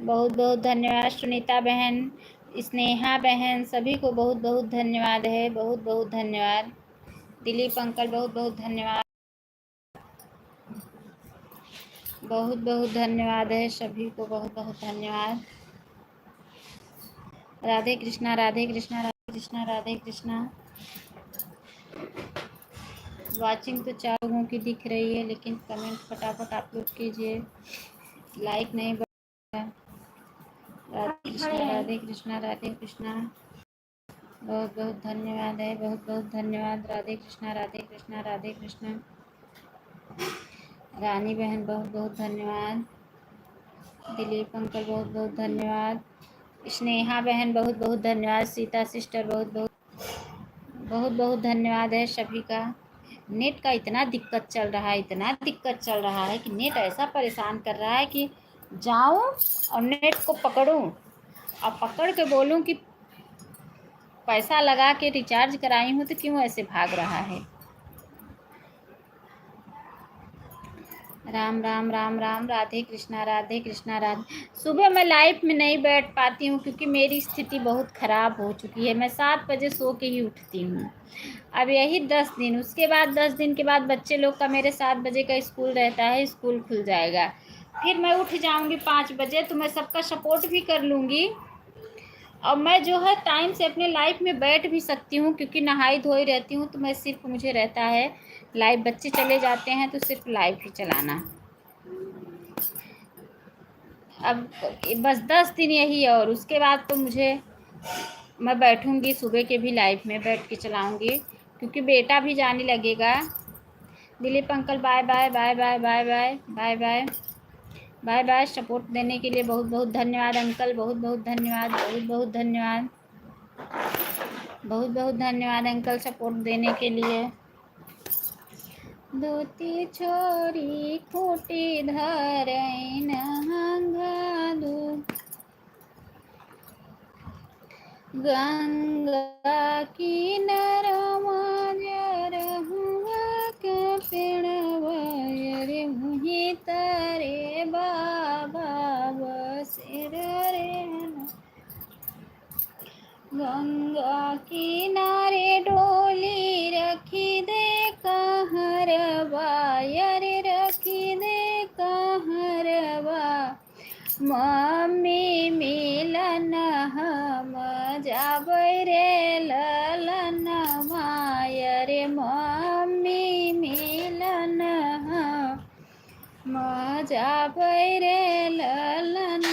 बहुत बहुत धन्यवाद। सुनीता बहन, स्नेहा बहन, सभी को बहुत बहुत धन्यवाद है, बहुत बहुत धन्यवाद। दिलीप अंकल बहुत बहुत धन्यवाद, बहुत बहुत धन्यवाद है सभी को, बहुत बहुत धन्यवाद। राधे कृष्णा राधे कृष्णा राधे कृष्णा राधे कृष्णा। वाचिंग तो 4 लोगों की दिख रही है, लेकिन कमेंट फटाफट आप लोग कीजिए, लाइक नहीं बढ़ रहा। राधे कृष्णा राधे कृष्णा। बहुत बहुत धन्यवाद है, बहुत बहुत धन्यवाद। राधे कृष्णा राधे कृष्णा राधे कृष्णा। रानी बहन बहुत बहुत धन्यवाद। दिलीप अंकल बहुत बहुत धन्यवाद। स्नेहा बहन बहुत बहुत धन्यवाद। सीता सिस्टर बहुत बहुत धन्यवाद है सभी का। नेट का इतना दिक्कत चल रहा है, इतना दिक्कत चल रहा है कि नेट ऐसा परेशान कर रहा है कि जाऊं और नेट को पकड़ूं और पकड़ के बोलूं कि पैसा लगा के रिचार्ज कराई हूँ तो क्यों ऐसे भाग रहा है। राम राम राम राम। राधे कृष्णा राधे। सुबह मैं लाइफ में नहीं बैठ पाती हूँ क्योंकि मेरी स्थिति बहुत ख़राब हो चुकी है। मैं 7 बजे सो के ही उठती हूँ। अब यही 10 दिन, उसके बाद 10 दिन के बाद बच्चे लोग का मेरे 7 बजे का स्कूल रहता है, स्कूल खुल जाएगा, फिर मैं उठ जाऊँगी 5 बजे, तो मैं सबका सपोर्ट भी कर लूँगी और मैं जो है टाइम से अपने लाइफ में बैठ भी सकती हूँ क्योंकि नहाई धोई रहती हूँ। तो मैं सिर्फ, मुझे रहता है लाइव, बच्चे चले जाते हैं तो सिर्फ लाइव ही चलाना। अब बस 10 दिन यही है और उसके बाद तो मैं बैठूँगी, सुबह के भी लाइव में बैठ के चलाऊँगी क्योंकि बेटा भी जाने लगेगा। Dilip uncle bye bye bye bye bye bye bye bye bye bye. Support देने के लिए बहुत बहुत धन्यवाद अंकल, बहुत बहुत धन्यवाद, बहुत बहुत धन्यवाद, बहुत बहुत धन्यवाद अंकल सपोर्ट देने के लिए। धोती छोरी खूटी धरई नहंगा दू, गंगा किनारवा जरहुआ के पेड़वा रे मुही तरे बाबा बसेर रे। गंगा किनारे डोली रखी दे कहरवा रे, रखी दे कहरवा। मम्मी मिलन हम जाबै रे ललन रे, मम्मी मिलन हम जाबै रे ललन।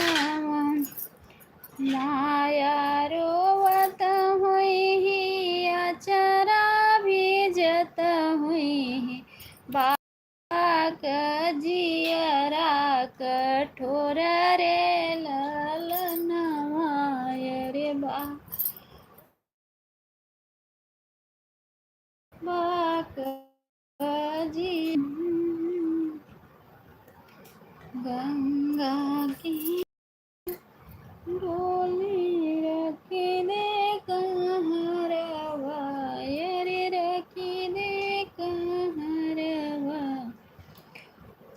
माया रोवत हुई अचरा भीजत हुई, बाक जियरा कठोर रे ललन रे, बाक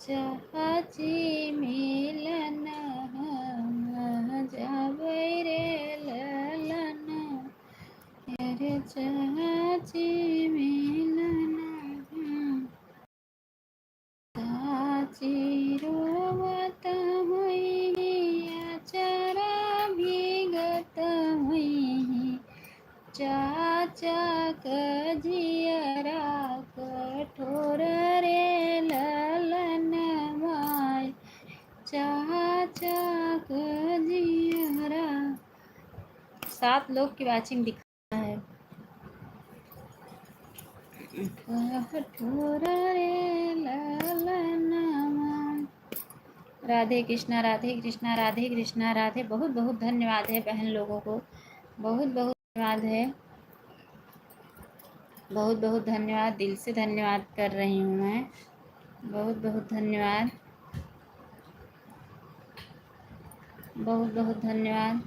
चाची मिलन जाबै रे ललन रे चाची मिलन चाची रोवत हुई अचरा भीगत हुई चाचा कजियरा कठोर रे ललन माय चाचा कजियरा। 7 लोग की वाचिंग दिखा है। कठोर रे ललन माय। राधे कृष्णा राधे कृष्णा राधे कृष्णा राधे। बहुत बहुत धन्यवाद है बहन लोगों को, बहुत बहुत धन्यवाद है, बहुत बहुत धन्यवाद, दिल से धन्यवाद कर रही हूँ मैं। बहुत बहुत धन्यवाद, बहुत बहुत धन्यवाद।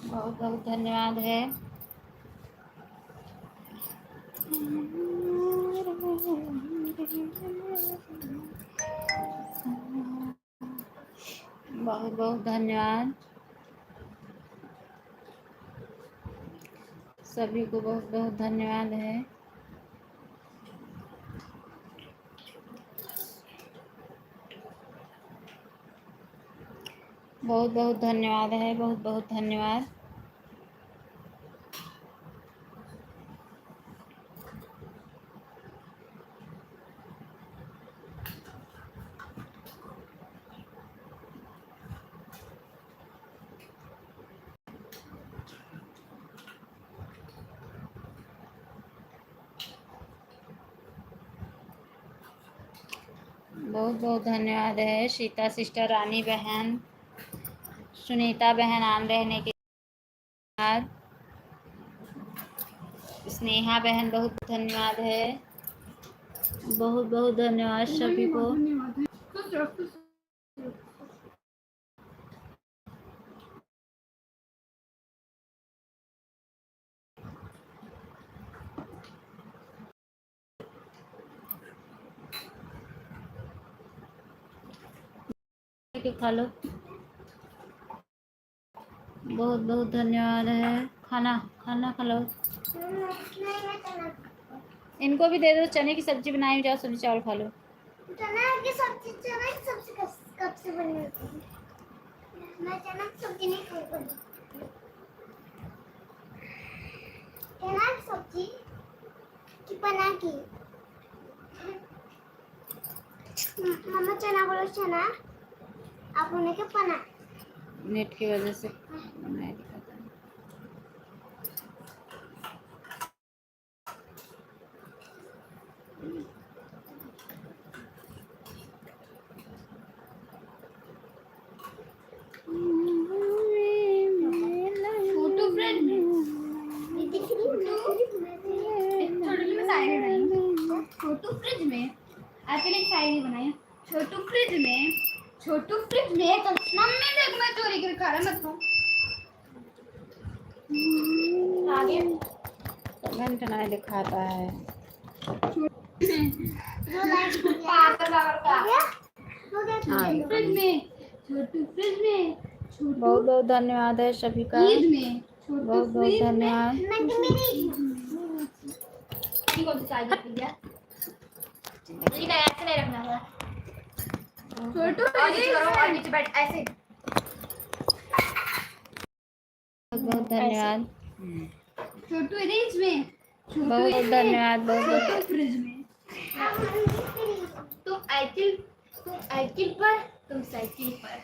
बहुत बहुत धन्यवाद है। बहुत बहुत धन्यवाद सभी को, बहुत बहुत धन्यवाद है। बहुत बहुत धन्यवाद है, बहुत बहुत धन्यवाद। बहुत बहुत धन्यवाद है सीता सिस्टर, रानी बहन, सुनीता बहन आन रहने के बाद, स्नेहा बहन बहुत धन्यवाद है। बहुत बहुत धन्यवाद सभी को। खा लो। बहुत बहुत धन्यवाद है। खाना खाना खा लो। इनको भी दे दो। चने की सब्जी बनाई, जाओ सब्जी चावल खा लो। चना की सब्जी कब से बनी होती है? मैं चना की सब्जी नहीं खाऊंगा। चना की सब्जी की बना की मम्मा चना बोलो, चना आप उन्हें क्या बना नेट की वजह से बनाया दिखाता है। छोटू फ्रिज में छोटू फ्रिज में आपके लिए शायरी बनाई। छोटू फ्रिज में तो मम्मी देख मैं चोरी कर खा रहा मत खाओ। आगे कमेंट नहीं दिखाता है। फ्रिज में छोटू फ्रिज में बहुत बहुत धन्यवाद है सभी का। ईद में बहुत बहुत धन्यवाद। ऐसे नहीं रखना है। छोटू और नीचे बैठ ऐसे। बहुत बहुत धन्यवाद। छोटू रिच में बहुत बहुत धन्यवाद। बहुत बहुत फ्रिज में तुम साइकिल पर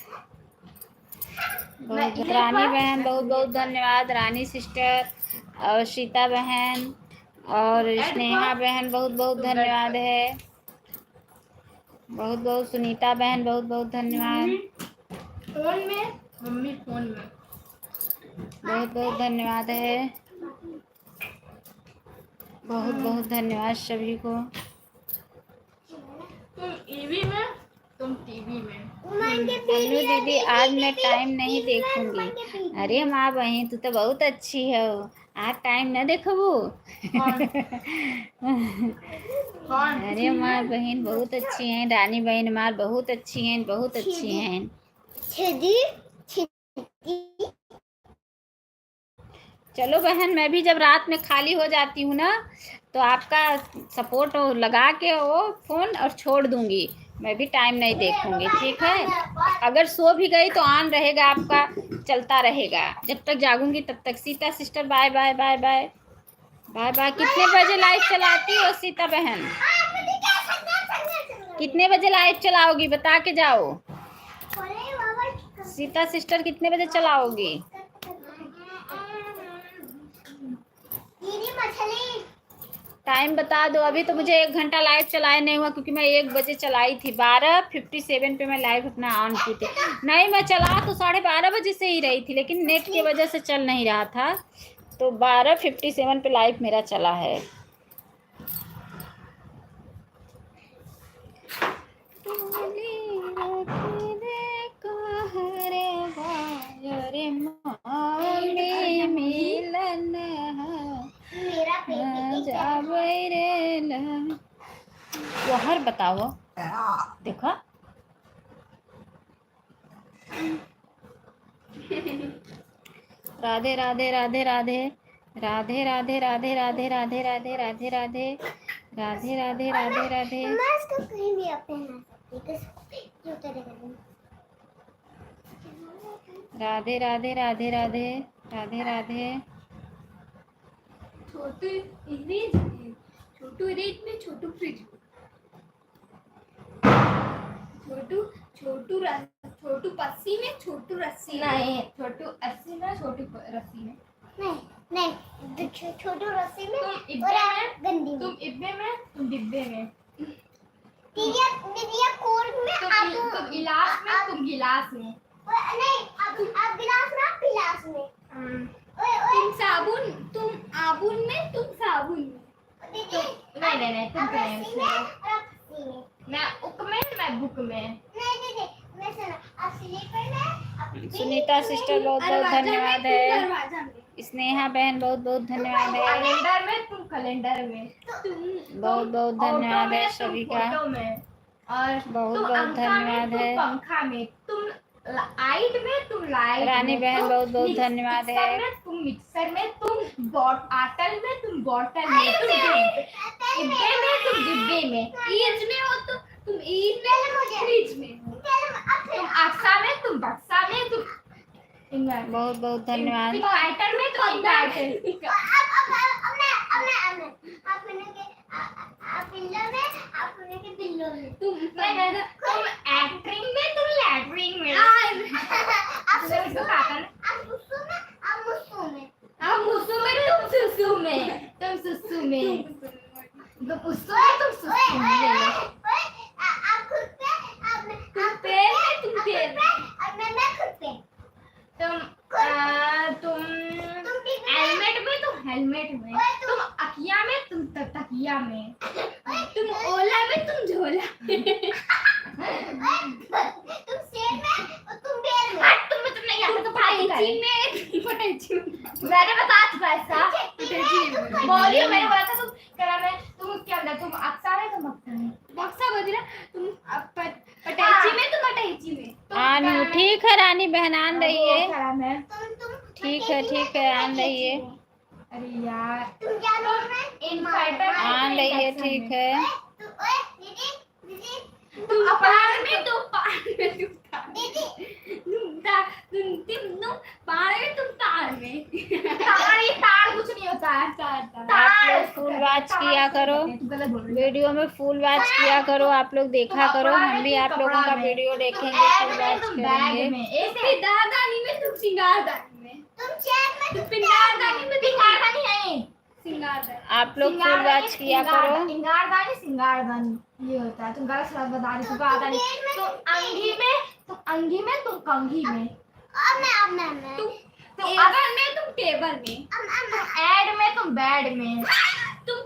बहुत रानी बहन बहुत बहुत धन्यवाद। रानी सिस्टर और सीता बहन और स्नेहा बहन बहुत बहुत धन्यवाद है। बहुत बहुत सुनीता बहन बहुत बहुत धन्यवाद। फोन में मम्मी फोन में बहुत बहुत धन्यवाद है। बहुत बहुत धन्यवाद सभी को। तुम ईवी में तुम टीवी में। अन्नू दीदी आज मैं टाइम नहीं देखूंगी। अरे माँ बहन तू तो बहुत अच्छी है, आज टाइम न देखबू। कौन? अरे माँ बहन बहुत अच्छी हैं, रानी बहन मार बहुत अच्छी हैं, बहुत अच्छी हैं। चलो बहन, मैं भी जब रात में खाली हो जाती हूँ ना तो आपका सपोर्ट लगा के वो फ़ोन और छोड़ दूँगी, मैं भी टाइम नहीं देखूँगी, ठीक है। अगर सो भी गई तो ऑन रहेगा आपका, चलता रहेगा जब तक जागूंगी तब तक। Sita sister bye bye bye bye bye bye. कितने बजे लाइव चलाती हो सीता बहन? कितने बजे लाइव चलाओगी बता के जाओ। सीता सिस्टर कितने बजे चलाओगी? टाइम बता दो। अभी तो मुझे 1 घंटा लाइव चलाए नहीं हुआ क्योंकि मैं 1 बजे चलाई थी। 12:57 पे मैं लाइव अपना ऑन की थी। नहीं, मैं चला तो 12:30 बजे से ही रही थी, लेकिन नेट की वजह से चल नहीं रहा था, तो 12:57 पे लाइव मेरा चला है। हर बताओ देखो। राधे राधे राधे राधे राधे राधे राधे राधे राधे राधे राधे राधे राधे राधे राधे राधे। राधे राधे राधे राधे राधे राधे। छोटू इरेज में छोटू फ्रिज, छोटू पस्सी में छोटू रस्सी नहीं, छोटू अस्सी में छोटू रस्सी में नहीं, छोटू रस्सी में और गंदी में, तुम इब्बे में तुम डिब्बे में, दीदिया कोर्क में, तुम गिलास में तुम गिलास में, नहीं आप गिलास में आप गिलास में, तुम साबुन तुम आबुन में तुम साबुन में, नहीं तुम क्रेम में, मैं उक में मैं बुक में, नहीं मैं सुनो आप स्लीपर में। सुनीता सिस्टर बहुत बहुत धन्यवाद है। स्नेहा बहन बहुत बहुत धन्यवाद है। कैलेंडर में तुम कैलेंडर में, बहुत बहुत धन्यवाद है सभी का, और बहुत बहुत धन्यवाद है। पंखा में तुम लाइट में तुम लाइट, रानी बहन बहुत बहुत धन्यवाद है। तुम मिक्सर में तुम बॉटल में तुम बॉटल में, तुम डिब्बे में तुम डिब्बे में, ईज में हो तुम ईज में, फ्रिज में, तुम अक्सा में तुम बक्सा में, तुम बहुत बहुत धन्यवाद। इन्वर्टर में तुम इन्वर्टर, तुम एक्टिंग में तुम लैटरिन में, आप मुसु में तुम सुसु में, तुम सुसु में, तुम उस्सु में तुम सुसु में, आप खुद पे तुम पैर में खुद पे, तुम हेलमेट में तुम हेलमेट में, तुम अकिया में तुम तकिया में, तुम ओला में तुम झोला तुम सेब में और तुम बेर में, तुम नहीं आता तो पटाची में मैंने बता चुका ऐसा, बोलियो मैंने बोला था तुम करा में, तुम क्या अंदर तुम अक्सा में तुम अक्सा में, बक्सा बोली ना तुम पटाची में तुम पटाची में, आन ठीक है रानी बहन आन रही है, ठीक है आन रही है। अरे यार तुम क्या लोग में इन्वर्टर आन रही है, ठीक है। तुम पहाड़ में तुम पहाड़ में तुम पहाड़ में तुम तार में, तार कुछ नहीं होता है, आप लोग फुल वॉच किया करो, वीडियो में फुल वॉच किया करो, आप लोग देखा करो, हम भी आप लोगों का वीडियो देखेंगे, फुल वॉच करेंगे। सिंगारदानी में तुम सिंगारदानी में, तुम चैन में तुम सिंगारदानी में, सिंगारदानी है सिंगारदानी, आप लोग फुल वॉच किया करो। सिंगारदानी ये होता है, तुम गलत शब्द बता रही, तुम आता नहीं, तुम अंगी में तुम कंघी में, अब मैं तुम अगर में तुम टेबल में, ऐड में तुम बेड में, तुम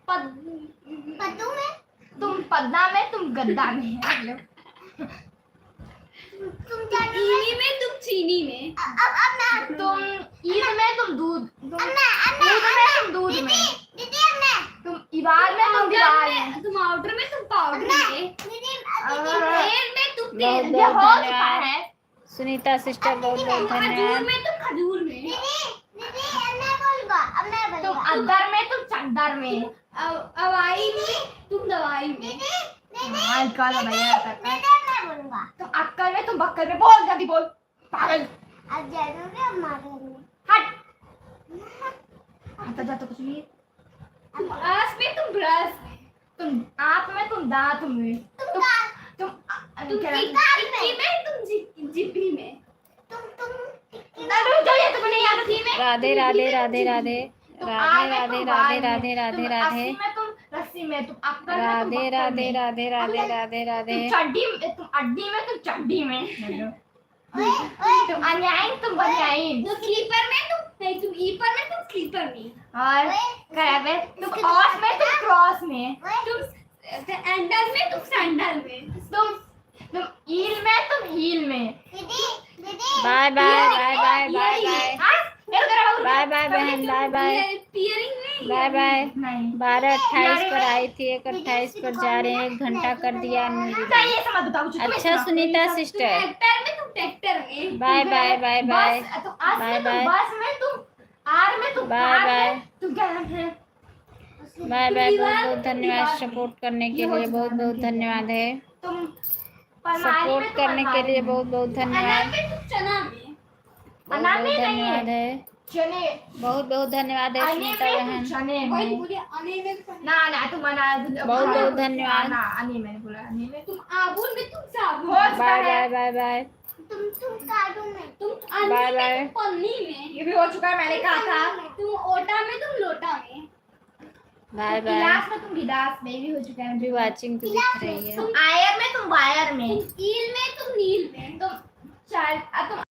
पद्दू में तुम पद्दा में तुम गद्दा में, चीनी में, तुम चीनी में। तुम ईद में, तुम दूध, दूध में, तुम दूध में, तुम इबार में, तुम दीवार में, तुम पाउडर में, तुम पाउडर में, तेल में, तुम तेल बहुत में, ये बहुत हो चुका धन्यवाद है। सुनीता सिस्टर, बहुत बहुत खजूर धन्यवाद। में, तुम खजूर में, तुम अदर में, तुम चद्दर में, अवाई में, तुम दवाई में, अक्कल भैया तुम अक्कल में, तुम बक्कल में, बोल जल्दी बोल पागल। हट आता जाता कुछ भी। तुम आस में, तुम ब्रश में, तुम आंख में, तुम दांत में, तुम तुम क्या इक्की में, तुम जिब्भी में, रुक जाओ, ये तुमने याद थी में। राधे राधे राधे राधे तुम राधे आग में, राधे तुम राधे बाल में, राधे राधे तुम राधे अस्सी में, तुम रस्सी में, तुम अक्कल में, तुम राधे बक्कल राधे में, राधे राधे राधे राधे तुम चड्डी में, तुम अड्डी में, तुम चड्डी में, तुम अन्यायी, तुम बनियाइन, तुम स्लीपर में, तुम नहीं, तुम ईपर में, तुम स्लीपर में, और करावे तुम ऑस में, तुम क्रॉस में, तुम सैंडल में, तुम सैंडल में, तुम ईल में, तुम हील में। Bye bye bye bye bye bye हाँ? मेरे को जरा बाय बाय बहन, बाय बाय पियरिंग में, बाय बाय। नहीं 12:28 पर आई थी, 1:28 पर जा रहे हैं, 1 घंटा कर दिया अनमोल दीदी। चाहिए समझ बताओ कुछ। अच्छा सुनीता सिस्टर, ट्रैक्टर में, तुम ट्रैक्टर में, बाय बाय बाय बाय बस तुम आस बाय में, तुम बाय बस में, तुम आर में, तुम बाय कार बाय में, तुम क्या नाम है? Bye bye. बहुत बहुत धन्यवाद सपोर्ट करने के लिए, बहुत बहुत धन्यवाद है तुम परमारी में, सपोर्ट तुम करने के अलमारी लिए, में। बहुत बहुत अनार धन्यवाद, में, तुम चना में, बहुत अनार बहुत में नहीं धन्यवाद है, है, चने बहुत बहुत धन्यवाद है अने सुनीता में, तुम बहन, चने वही में। बोलिए अने में, तुम ना तुम अनार बहुत बहुत धन्यवाद। ना अने मैंने बोला अने में। तुम आबुल में, तुम साबुन हो में, चुका बाय है। बाय बाय बाय तुम कार्टून में, तुम अन्नी बाय में, बाय। तुम पन्नी में, ये भी हो चुका है, मैंने कहा था। तुम ओटा में, तुम लोटा में, बाय बाय। गिलास में, तुम गिलास में भी हो चुका है। भी वाचिंग तो दिख रही है। तुम आयर में, तुम वायर में, तुम ईल में, तुम नील में, तुम तुम